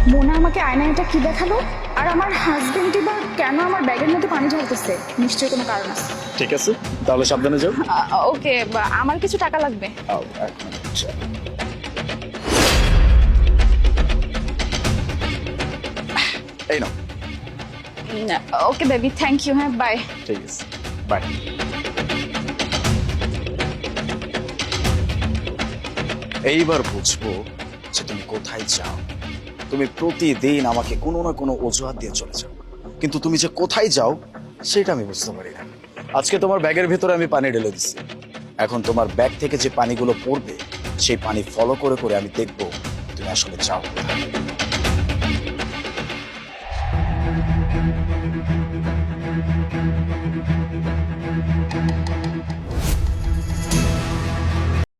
মোনা আমাকে আয়নায় এটা কি দেখালো, আর আমার হাজবেন্ডই বা কেন আমার ব্যাগের মধ্যে পানি ঢালতেছে? নিশ্চয়ই কোনো কারণ আছে। ঠিক আছে, তাহলে সাবধানে যাও। ওকে, আমার কিছু টাকা লাগবে। এক মিনিট। এই নাও। Okay baby, thank you. হ্যাঁ, বাই। ঠিক আছে, বাই। এইবার বুঝবো যে তুমি কোথায় যাও। তুমি প্রতিদিন আমাকে কোনো না কোনো অজুহাত দিয়ে চলে যাও, কিন্তু তুমি যে কোথায় যাও সেটা আমি বুঝতে পারি না। আজকে তোমার ব্যাগের ভেতরে আমি পানি ঢেলে দিচ্ছি, এখন তোমার ব্যাগ থেকে যে পানিগুলো পড়বে সেই পানি ফলো করে করে আমি দেখবো তুমি আসলে যাও কোথায়।